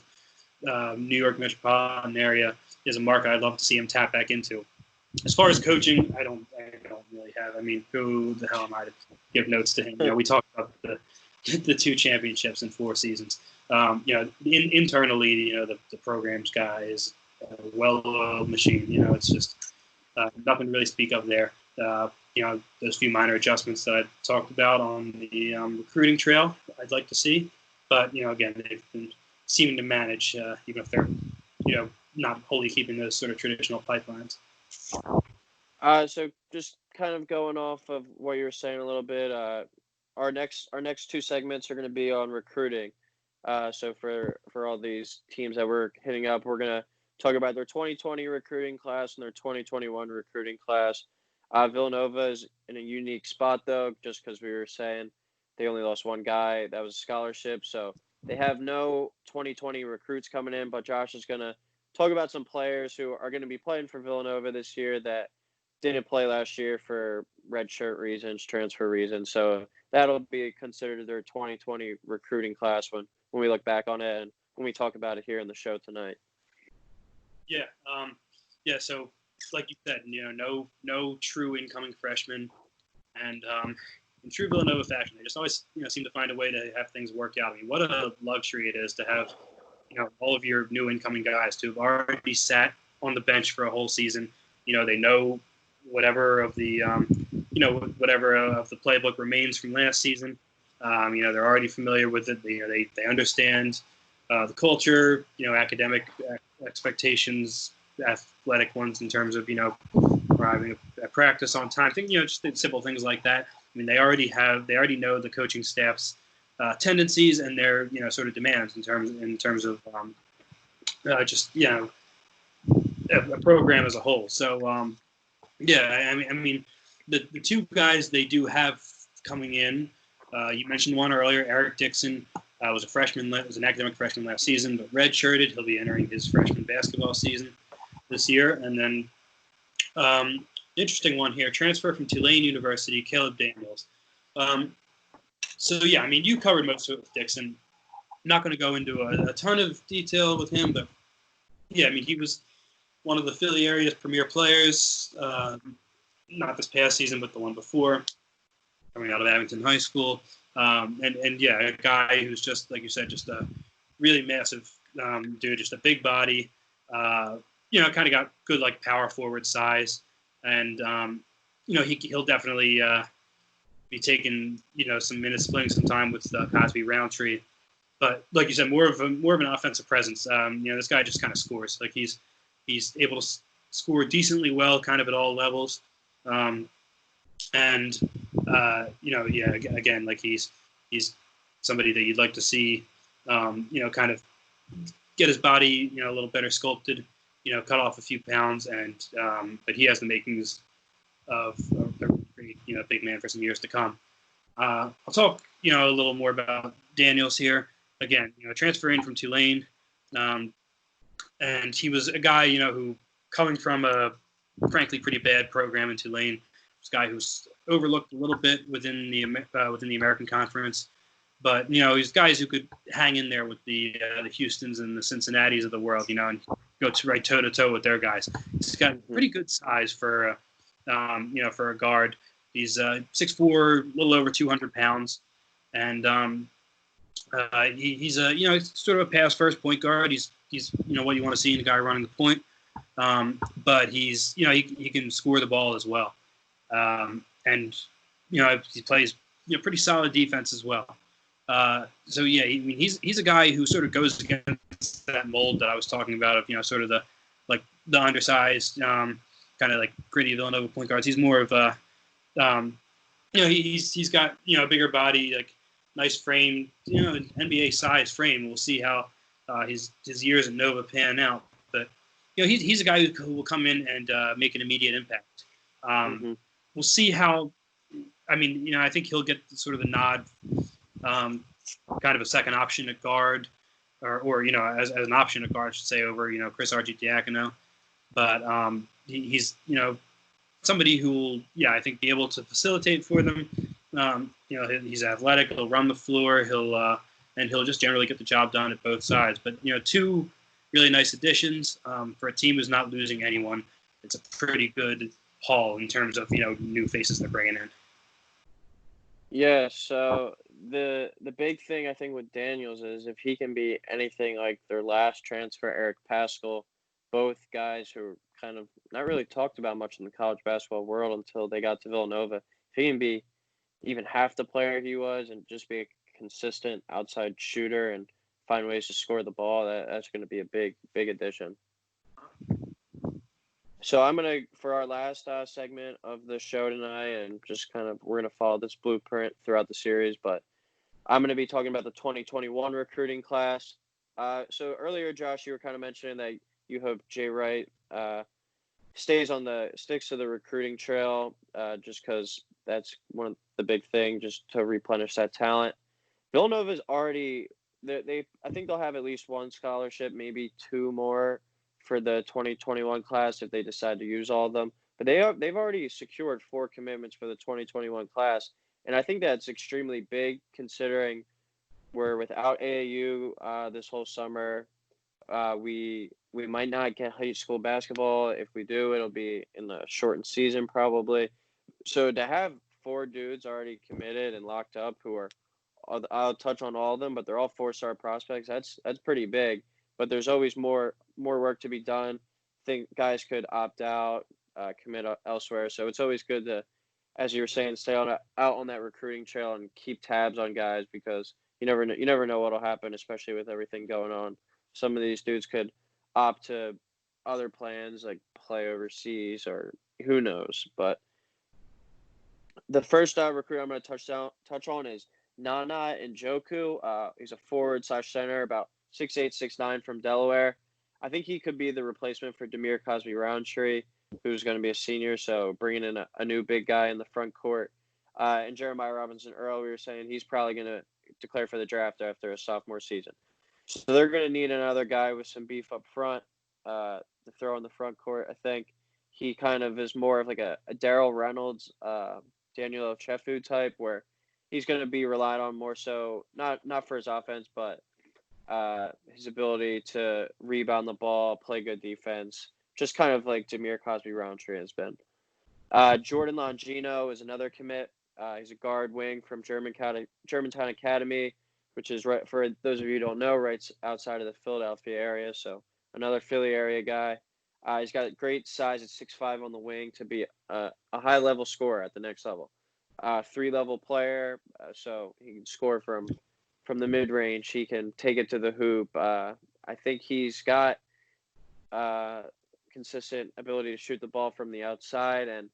New York metropolitan area is a market I'd love to see him tap back into. As far as coaching, I don't really have. I mean, who the hell am I to give notes to him? We talked about the 2 championships in 4 seasons. Internally, the program's guy is a well-oiled machine. It's just nothing to really speak of there. Those few minor adjustments that I talked about on the recruiting trail, I'd like to see. But again, they've been seeming to manage, even if they're not wholly keeping those sort of traditional pipelines. So just kind of going off of what you were saying a little bit, our next 2 segments are going to be on recruiting. So for all these teams that we're hitting up, we're going to talk about their 2020 recruiting class and their 2021 recruiting class. Villanova is in a unique spot, though, just because we were saying they only lost one guy. That was a scholarship. So They have no 2020 recruits coming in, but Josh is going to talk about some players who are going to be playing for Villanova this year that didn't play last year for redshirt reasons, transfer reasons. So that'll be considered their 2020 recruiting class when we look back on it and when we talk about it here in the show tonight. Yeah. So like you said, no true incoming freshmen, and in true Villanova fashion, they just always seem to find a way to have things work out. I mean, what a luxury it is to have all of your new incoming guys to have already sat on the bench for a whole season. They know whatever of the whatever of the playbook remains from last season. They're already familiar with it. They understand the culture, academic expectations, athletic ones in terms of arriving at practice on time. Just simple things like that. I mean, they already know the coaching staff's tendencies and their sort of demands in terms of a program as a whole. So I mean the two guys they do have coming in. You mentioned one earlier, Eric Dixon. Was an academic freshman last season, but redshirted. He'll be entering his freshman basketball season this year. And then interesting one here, transfer from Tulane University, Caleb Daniels. You covered most of it with Dixon. I'm not going to go into a ton of detail with him, but he was one of the Philly area's premier players, not this past season, but the one before, coming out of Abington High School. A guy who's just, like you said, just a really massive dude, just a big body, kind of got good, like, power forward size. And, he'll definitely be taking, some minutes, playing some time with Cosby Roundtree. But like you said, more of an offensive presence. This guy just kind of scores. Like, he's able to score decently well, kind of at all levels. Again, like he's somebody that you'd like to see, kind of get his body, a little better sculpted, cut off a few pounds, and but he has the makings of a pretty, big man for some years to come. I'll talk, a little more about Daniels here. Again, transferring from Tulane, and he was a guy, who coming from a frankly pretty bad program in Tulane. This guy who's overlooked a little bit within the American Conference, but he's guys who could hang in there with the Houstons and the Cincinnatis of the world, and go right toe to toe with their guys. He's got pretty good size for for a guard. He's 6'4", a little over 200 pounds, and he's sort of a pass first point guard. He's what you want to see in a guy running the point, but he's he can score the ball as well. And he plays pretty solid defense as well. He's a guy who sort of goes against that mold that I was talking about of sort of the undersized kind of like gritty Villanova point guards. He's more of a he's got a bigger body, like nice frame, NBA size frame. We'll see how his years at Nova pan out, but he's a guy who will come in and make an immediate impact. We'll see how. I mean, I think he'll get sort of the nod, kind of a second option at guard, or as an option at guard, I should say, over Chris Argydiakono. But he's somebody who will, I think, be able to facilitate for them. He's athletic. He'll run the floor. He'll just generally get the job done at both sides. But two really nice additions for a team who's not losing anyone. It's a pretty good haul in terms of new faces they're bringing in. Yeah, so the big thing I think with Daniels is if he can be anything like their last transfer, Eric Paschal, both guys who are kind of not really talked about much in the college basketball world until they got to Villanova. If he can be even half the player he was and just be a consistent outside shooter and find ways to score the ball, that's going to be a big addition. So I'm going to, for our last segment of the show tonight, and just kind of, we're going to follow this blueprint throughout the series, but I'm going to be talking about the 2021 recruiting class. So earlier, Josh, you were kind of mentioning that you hope Jay Wright sticks to the recruiting trail, just because that's one of the big thing, just to replenish that talent. Villanova's already I think they'll have at least one scholarship, maybe two more for the 2021 class if they decide to use all of them. But they've already secured 4 commitments for the 2021 class, and I think that's extremely big considering we're without AAU this whole summer. We might not get high school basketball. If we do, it'll be in the shortened season probably. So to have 4 dudes already committed and locked up who are, I'll touch on all of them, but they're all 4-star prospects. That's pretty big. But there's always more work to be done. I think guys could opt out, commit elsewhere. So it's always good to, as you were saying, stay out on that recruiting trail and keep tabs on guys because you never know what'll happen, especially with everything going on. Some of these dudes could opt to other plans like play overseas or who knows. But the first recruit I'm going to touch on is Nana Njoku. He's a forward/center, about 6'8", 6'9", from Delaware. I think he could be the replacement for Demir Cosby-Roundtree, who's going to be a senior, so bringing in a new big guy in the front court. And Jeremiah Robinson-Earl, we were saying he's probably going to declare for the draft after a sophomore season. So they're going to need another guy with some beef up front to throw in the front court. I think he kind of is more of like a Darrell Reynolds, Daniel Chefu type, where he's going to be relied on more so, not for his offense, but his ability to rebound the ball, play good defense, just kind of like Demir Cosby-Roundtree has been. Jordan Longino is another commit. He's a guard wing from Germantown Academy, which is, right, for those of you who don't know, right outside of the Philadelphia area. So another Philly area guy. He's got great size at 6'5" on the wing to be a high-level scorer at the next level. 3-level player, so he can score from the mid-range. He can take it to the hoop. I think he's got consistent ability to shoot the ball from the outside. And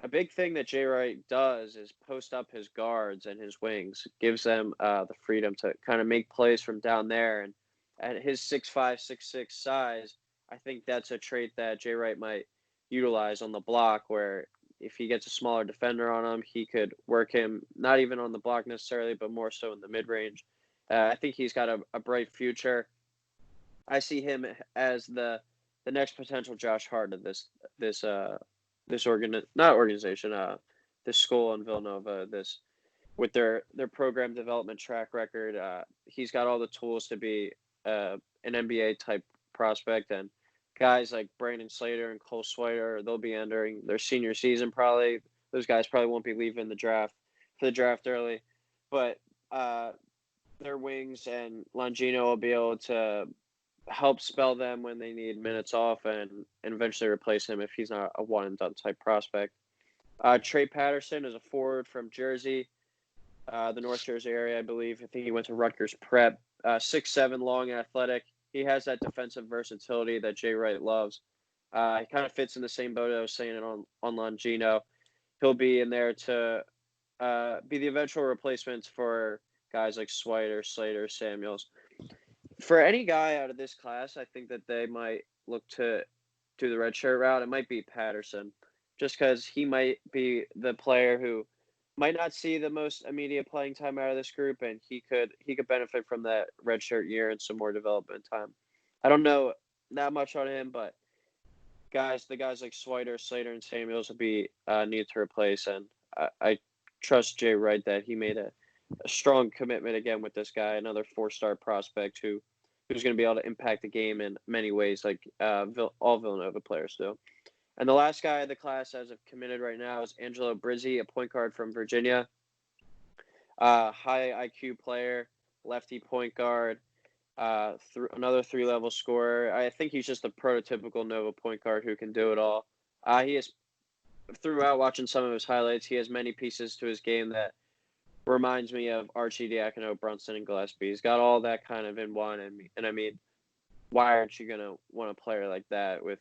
a big thing that Jay Wright does is post up his guards and his wings, gives them the freedom to kind of make plays from down there. And at his 6'5", 6'6" size, I think that's a trait that Jay Wright might utilize on the block, where if he gets a smaller defender on him, he could work him, not even on the block necessarily, but more so in the mid-range. I think he's got a bright future. I see him as the next potential Josh Hart of this school in Villanova, with their program development track record. He's got all the tools to be an NBA type prospect, and guys like Brandon Slater and Cole Swider, they'll be entering their senior season probably. Those guys probably won't be leaving the draft early, but their wings and Longino will be able to help spell them when they need minutes off and eventually replace him if he's not a one-and-done type prospect. Trey Patterson is a forward from Jersey, the North Jersey area, I believe. I think he went to Rutgers Prep. 6'7", long and athletic. He has that defensive versatility that Jay Wright loves. He kind of fits in the same boat I was saying on Longino. He'll be in there to be the eventual replacements for guys like Swider, Slater, Samuels. For any guy out of this class, I think that they might look to do the redshirt route. It might be Patterson, just because he might be the player who might not see the most immediate playing time out of this group, and he could benefit from that redshirt year and some more development time. I don't know that much on him, but the guys like Swider, Slater, and Samuels will be need to replace, and I trust Jay Wright that he made a strong commitment again with this guy, another 4-star prospect who's going to be able to impact the game in many ways, like all Villanova players do. And the last guy of the class as of committed right now is Angelo Brizzy, a point guard from Virginia. High IQ player, lefty point guard, another 3-level scorer. I think he's just a prototypical Nova point guard who can do it all. He has, throughout watching some of his highlights, he has many pieces to his game that reminds me of Archie Diacono, Brunson, and Gillespie. He's got all that kind of in one. And I mean, why aren't you going to want a player like that with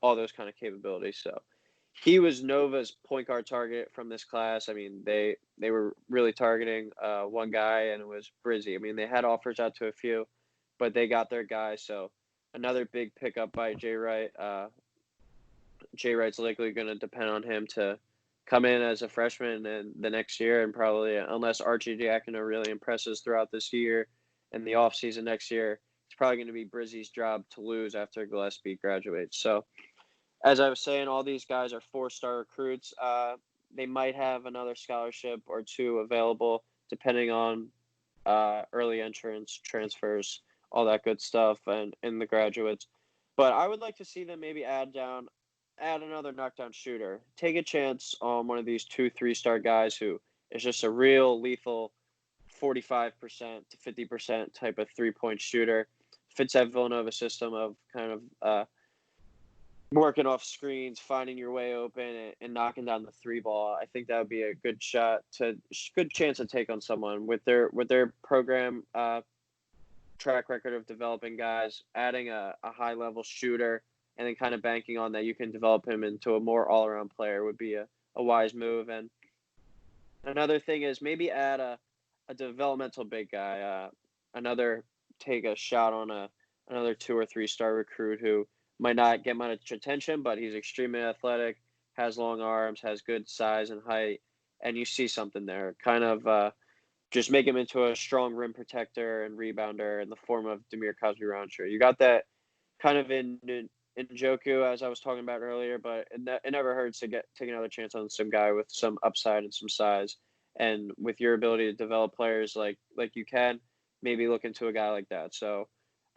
all those kind of capabilities? So he was Nova's point guard target from this class. I mean, they were really targeting one guy, and it was Brizzy. I mean, they had offers out to a few, but they got their guy. So another big pickup by Jay Wright. Jay Wright's likely going to depend on him to come in as a freshman and the next year, and probably, unless Archie Diacono really impresses throughout this year, in the offseason next year, it's probably going to be Brizzy's job to lose after Gillespie graduates. So, as I was saying, all these guys are 4-star recruits. They might have another scholarship or two available, depending on early entrance, transfers, all that good stuff, and the graduates. But I would like to see them maybe add another knockdown shooter. Take a chance on one of these 2-3-star guys who is just a real lethal 45% to 50% type of 3-point shooter. Fits that Villanova system of kind of working off screens, finding your way open, and knocking down the 3 ball. I think that would be a good chance to take on someone with their program track record of developing guys, adding a high level shooter, and then kind of banking on that you can develop him into a more all around player would be a wise move. And another thing is maybe add a developmental big guy, take a shot on another 2 or 3-star recruit who might not get much attention, but he's extremely athletic, has long arms, has good size and height, and you see something there. Kind of just make him into a strong rim protector and rebounder in the form of Demir Cosby-Roundtree. You got that kind of in Njoku, as I was talking about earlier, but it never hurts to take another chance on some guy with some upside and some size. And with your ability to develop players like you can, maybe look into a guy like that. So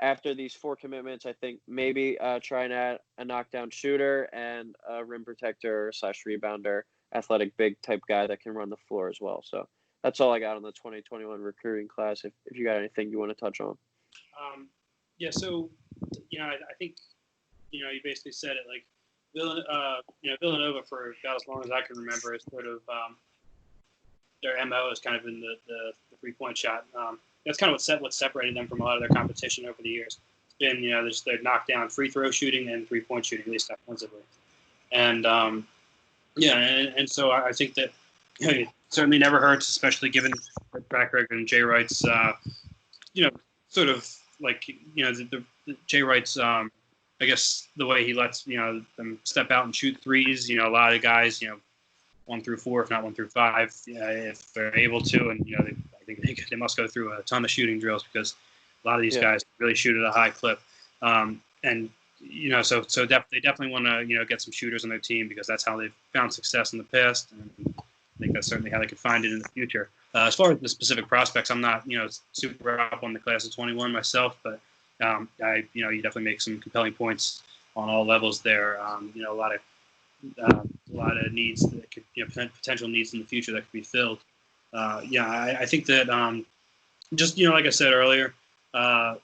after these 4 commitments, I think maybe try and add a knockdown shooter and a rim protector / rebounder, athletic big type guy that can run the floor as well. So that's all I got on the 2021 recruiting class. If you got anything you want to touch on. Yeah, so, I think, you basically said it. Like, Villanova, for about as long as I can remember, is sort of their MO is kind of in the 3-point shot. That's kind of what separated them from a lot of their competition over the years. It's been, their knockdown free throw shooting and 3-point shooting, at least offensively. And, and so I think that it certainly never hurts, especially given the track record and Jay Wright's, sort of like, the Jay Wright's, I guess the way he lets, them step out and shoot threes, a lot of guys, 1 through 4, if not 1 through 5, if they're able to. And, I think they must go through a ton of shooting drills because a lot of these guys really shoot at a high clip. So they definitely want to, get some shooters on their team because that's how they've found success in the past. And I think that's certainly how they could find it in the future. As far as the specific prospects, I'm not, super up on the class of 21 myself, but you definitely make some compelling points on all levels there. A lot of needs that could, potential needs in the future that could be filled. I think that just, like I said earlier, Nova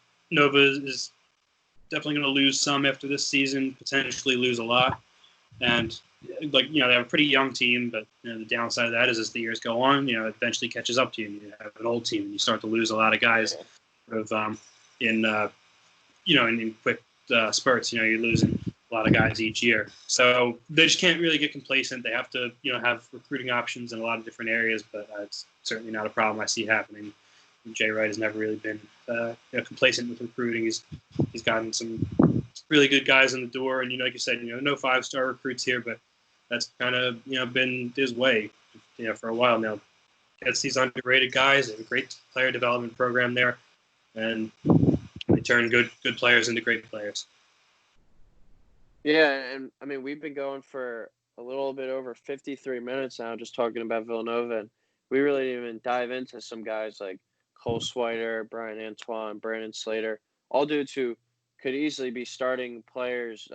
is definitely going to lose some after this season, potentially lose a lot. And, they have a pretty young team, but the downside of that is as the years go on, it eventually catches up to you. And you have an old team and you start to lose a lot of guys in quick spurts. You're losing a lot of guys each year. So they just can't really get complacent. They have to, have recruiting options in a lot of different areas, but it's certainly not a problem I see happening. Jay Wright has never really been complacent with recruiting. He's gotten some really good guys in the door, and like you said, no 5-star recruits here, but that's kind of been his way, for a while now. Gets these underrated guys, and a great player development program there, and they turn good players into great players. Yeah, and I mean we've been going for a little bit over 53 minutes now, just talking about Villanova, and we really didn't even dive into some guys like Cole Swider, Brian Antoine, Brandon Slater, all dudes who could easily be starting players,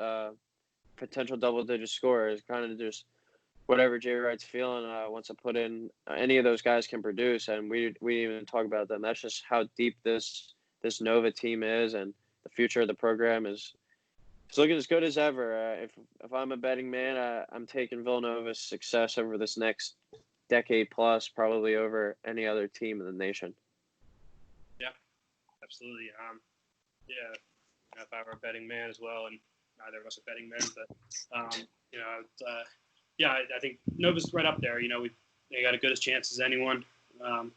potential double-digit scorers, kind of just whatever Jay Wright's feeling wants to put in. Any of those guys can produce, and we didn't even talk about them. That's just how deep this Nova team is, and the future of the program is looking as good as ever. If I'm a betting man, I'm taking Villanova's success over this next decade plus, probably over any other team in the nation. Yeah, absolutely. If I were a betting man as well, and neither of us are betting men, but I think Nova's right up there. They got as good a chance as anyone, to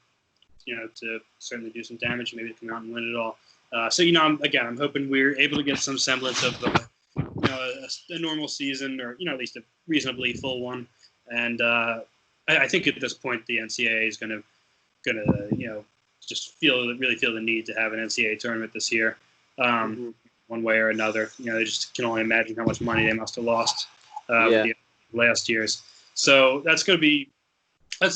certainly do some damage, maybe to come out and win it all. I'm hoping we're able to get some semblance of a normal season, or at least a reasonably full one. And I think at this point the NCAA is going to just really feel the need to have an NCAA tournament this year, one way or another. They just can only imagine how much money they must have lost with the last year's. So that's the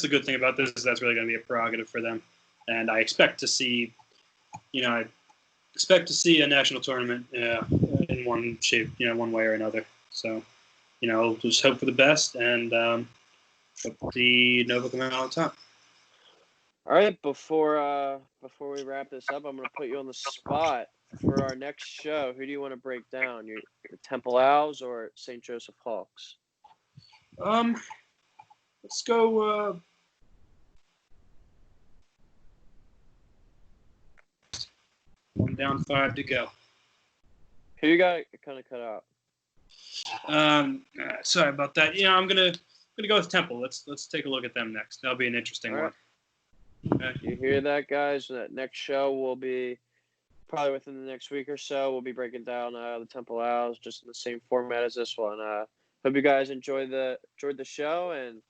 good thing about this, is that's really going to be a prerogative for them. And I expect to see, a national tournament in one shape, one way or another. So, just hope for the best and hope the Nova come out on top. All right, before we wrap this up, I'm going to put you on the spot for our next show. Who do you want to break down? Your Temple Owls or St. Joseph Hawks? Let's go. 1 down, 5 to go. Who you got kind of cut out? Sorry about that. I'm gonna go with Temple. Let's take a look at them next. That'll be an interesting one. Okay. You hear that, guys? That next show will be probably within the next week or so. We'll be breaking down the Temple Owls just in the same format as this one. Hope you guys enjoyed the show, and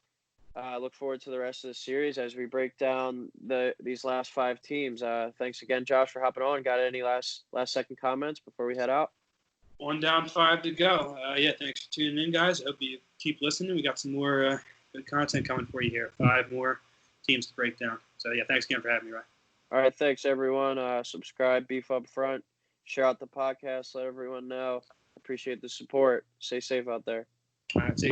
look forward to the rest of the series as we break down these last 5 teams. Thanks again, Josh, for hopping on. Got any last second comments before we head out? 1 down, 5 to go. Thanks for tuning in, guys. I hope you keep listening. We got some more good content coming for you here. 5 more teams to break down. So, thanks again for having me, Ryan. All right, thanks, everyone. Subscribe, beef up front, share out the podcast, let everyone know. Appreciate the support. Stay safe out there. All right, see you.